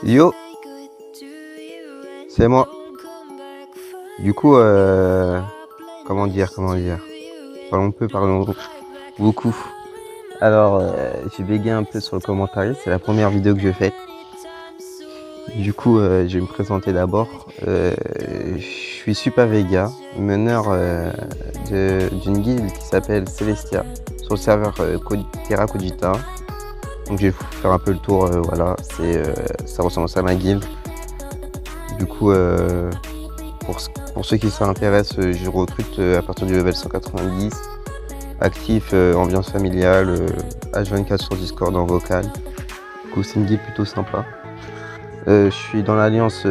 Yo, c'est moi. Du coup, comment dire. Parlons peu, parlons beaucoup. Alors, j'ai bégayé un peu sur le commentaire. C'est la première vidéo que je fais. Du coup, je vais me présenter d'abord. Je suis Super Vega, meneur d'une guilde qui s'appelle Celestia, sur le serveur Terra Cogita. Donc je vais vous faire un peu le tour, voilà, ça ressemble à ma guilde. Du coup, pour ceux qui s'intéressent, je recrute à partir du level 190, actif, ambiance familiale, H24 sur Discord en vocal. Du coup, c'est une guilde plutôt sympa. Je suis dans l'alliance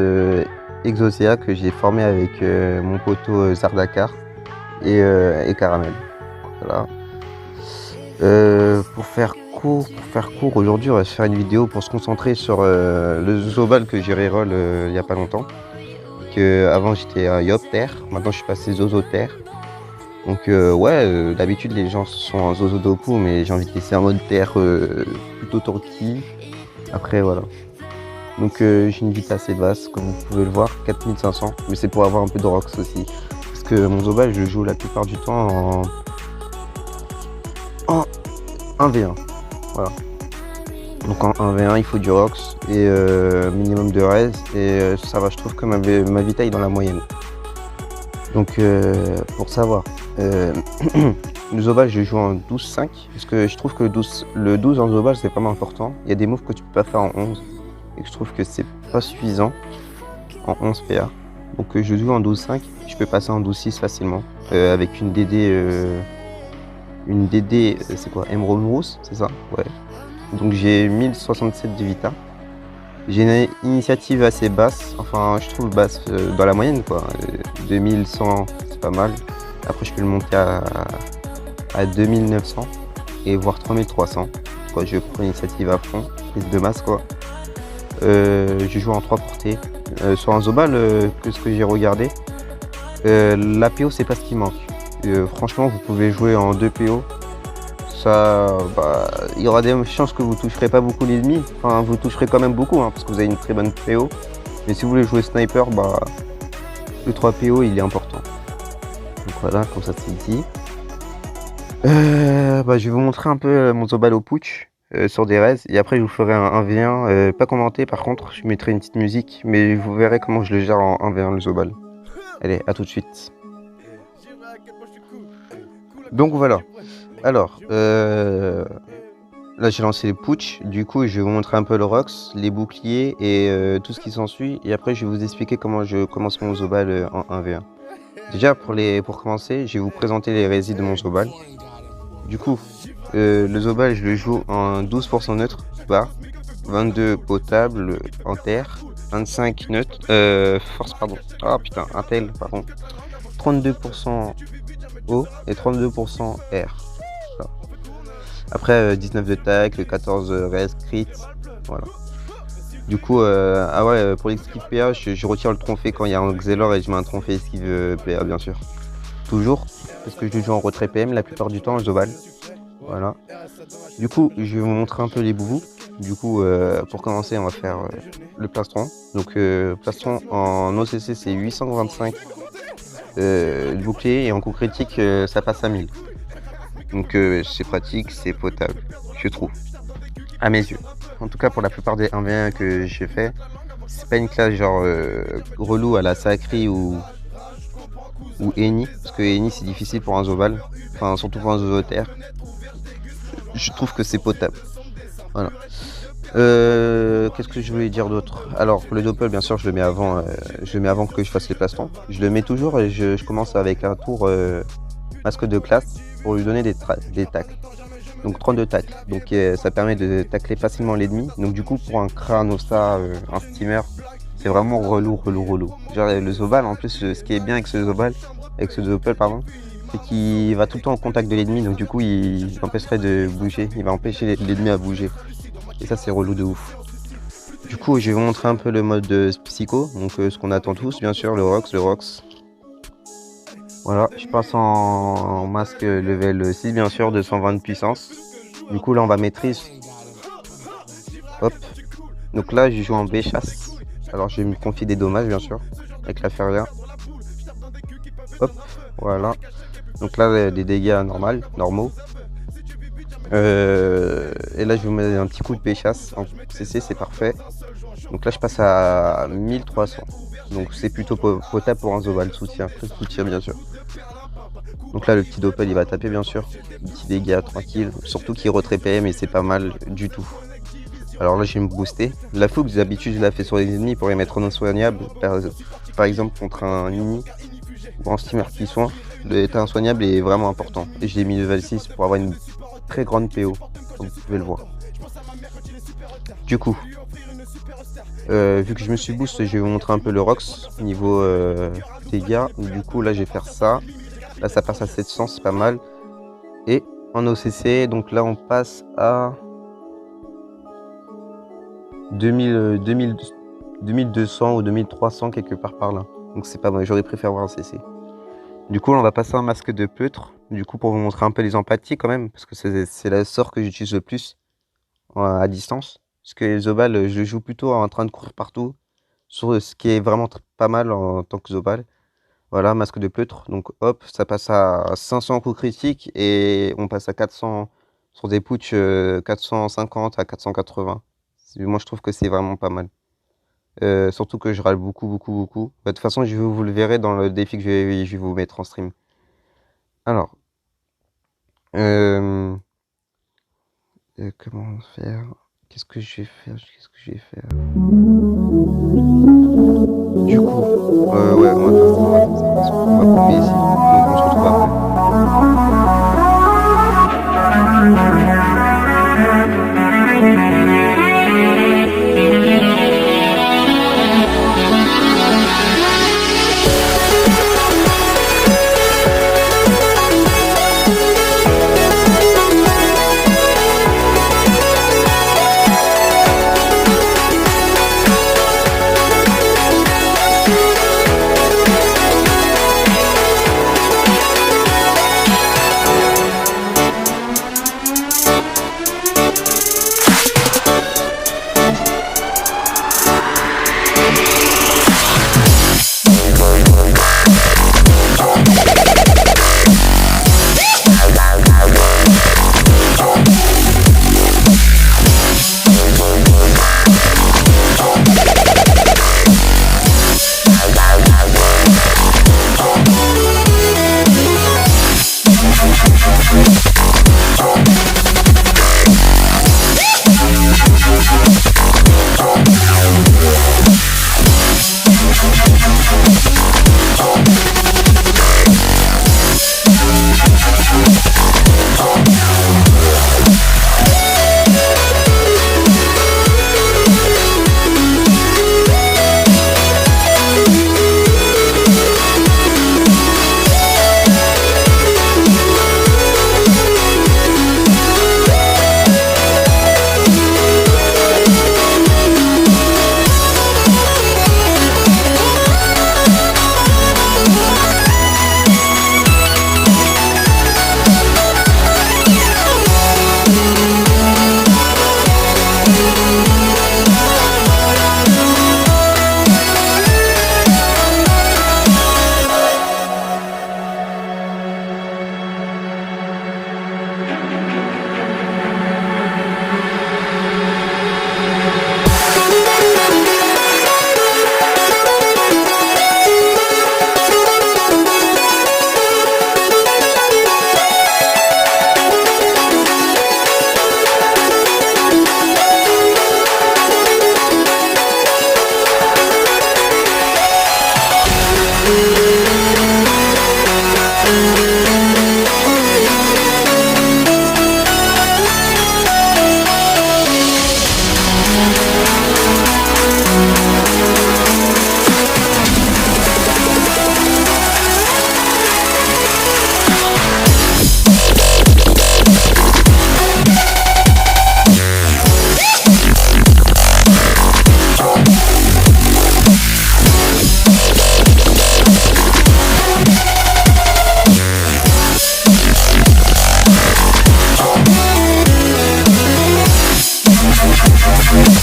Exosea que j'ai formée avec mon poteau Zardakar et Caramel. Voilà. Pour faire court, aujourd'hui on va se faire une vidéo pour se concentrer sur le Zobal que j'ai reroll il n'y a pas longtemps. Avant j'étais un Yopter, maintenant je suis passé Zozoter. Donc d'habitude les gens sont en Zozodoku, mais j'ai envie de laisser un mode terre plutôt torquille. Après voilà. Donc j'ai une vite assez basse, comme vous pouvez le voir, 4500, mais c'est pour avoir un peu de rocks aussi. Parce que mon Zobal je joue la plupart du temps en 1v1. Voilà. Donc en 1v1 il faut du Rox et minimum de res et ça va, je trouve que ma vita est dans la moyenne. Donc pour savoir, le Zobal je joue en 12-5 parce que je trouve que le 12 en Zobal c'est vraiment important. Il y a des moves que tu peux pas faire en 11 et que je trouve que c'est pas suffisant en 11 PA. Donc je joue en 12-5, je peux passer en 12-6 facilement avec une DD c'est quoi, Emerald Rousse, c'est ça? Ouais. Donc j'ai 1067 de Vita. J'ai une initiative assez basse, enfin je trouve basse dans la moyenne quoi. 2100 c'est pas mal. Après je peux le monter à 2900 et voire 3300. Quoi, je prends l'initiative à fond, prise de masse quoi. Je joue en 3 portées. Sur un Zobal, que ce que j'ai regardé, l'APO c'est pas ce qui manque. Franchement vous pouvez jouer en 2 PO. Ça, il y aura des chances que vous toucherez pas beaucoup l'ennemi. Enfin, vous toucherez quand même beaucoup, hein, parce que vous avez une très bonne PO. Mais si vous voulez jouer sniper, le 3 PO il est important. Donc voilà, comme ça c'est dit. Je vais vous montrer un peu mon Zobal au putsch sur des res. Et après je vous ferai un 1v1, pas commenté par contre, je mettrai une petite musique. Mais vous verrez comment je le gère en 1v1 le Zobal. Allez, à tout de suite. Donc voilà. Alors, là j'ai lancé les putsch, du coup je vais vous montrer un peu le Rox, les boucliers et tout ce qui s'ensuit. Et après je vais vous expliquer comment je commence mon Zobal en 1v1. Déjà pour commencer, je vais vous présenter les résis de mon Zobal. Du coup, le Zobal je le joue en 12% neutre, bas, 22 potable en terre, 25 neutre, force pardon, ah putain, intel pardon, 32% eau et 32% air. Après 19 de tac, 14 res crit, voilà. Du coup, pour l'esquive PA, je retire le trophée quand il y a un Xelor et je mets un trophée esquive PA bien sûr. Toujours, parce que je joue en retrait PM la plupart du temps, Zobal. Voilà. Du coup, je vais vous montrer un peu les boubous. Du coup, pour commencer, on va faire le plastron. Donc, plastron en OCC, c'est 825 de bouclier et en coup critique, ça passe à 1000. Donc c'est pratique, c'est potable, je trouve, à mes yeux. En tout cas pour la plupart des 1v1 que j'ai fait, c'est pas une classe genre relou à la Sacri ou Eni, parce que Eni c'est difficile pour un Zobal, enfin surtout pour un Zozoter. Je trouve que c'est potable. Voilà. Qu'est-ce que je voulais dire d'autre? Alors pour le doppel bien sûr je le mets avant que je fasse les plastrons. Je le mets toujours et je commence avec un tour masque de classe pour lui donner des tacles. Donc 32 tacles. Donc ça permet de tacler facilement l'ennemi. Donc du coup pour un crâne Ossa, un steamer, c'est vraiment relou. Genre le Zobal en plus, ce qui est bien avec ce doppel pardon, c'est qu'il va tout le temps en contact de l'ennemi. Donc du coup il empêcherait de bouger. Il va empêcher l'ennemi à bouger. Et ça c'est relou de ouf. Du coup je vais vous montrer un peu le mode psycho. Donc ce qu'on attend tous bien sûr, le Rox. Voilà, je passe en masque level 6 bien sûr, 220 de puissance. Du coup là on va maîtrise. Hop. Donc là, je joue en B chasse. Alors, je vais me confier des dommages, bien sûr, avec la feria. Hop, voilà. Donc là, des dégâts normaux. Et là, je vais vous mettre un petit coup de B chasse en CC, c'est parfait. Donc là, je passe à 1300. Donc c'est plutôt potable pour un Zobal soutien, bien sûr. Donc là, le petit Doppel, il va taper, bien sûr. Petit dégâts, tranquille. Surtout qu'il retrait PM et c'est pas mal du tout. Alors là, je vais me booster. La fougue, d'habitude, je la fais sur les ennemis pour les mettre non soignables. Par exemple, contre un ennemi ou en steamer qui soin, l'état insoignable est vraiment important. Et je l'ai mis level 6 pour avoir une très grande PO, comme vous pouvez le voir. Du coup, vu que je me suis boost, je vais vous montrer un peu le Rox niveau dégâts. Du coup, là, je vais faire ça. Là, ça passe à 700, c'est pas mal. Et en OCC, donc là, on passe à 2200 ou 2300, quelque part par là. Donc c'est pas mal, j'aurais préféré avoir un CC. Du coup, on va passer un masque de peutre. Du coup, pour vous montrer un peu les empathies quand même, parce que c'est la sort que j'utilise le plus à distance. Parce que les Zobal, je joue plutôt en train de courir partout, sur ce qui est vraiment pas mal en tant que Zobal. Voilà, masque de peutre. Donc hop, ça passe à 500 coups critiques et on passe à 400 sur des putsch 450 à 480. Moi, je trouve que c'est vraiment pas mal. Surtout que je râle beaucoup. De toute façon, vous le verrez dans le défi que je vais vous mettre en stream. Alors, comment faire? Qu'est-ce que je vais faire? Du coup, ouais, on va faire ça. On va couper ici. Donc, on se retrouve We'll be right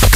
back.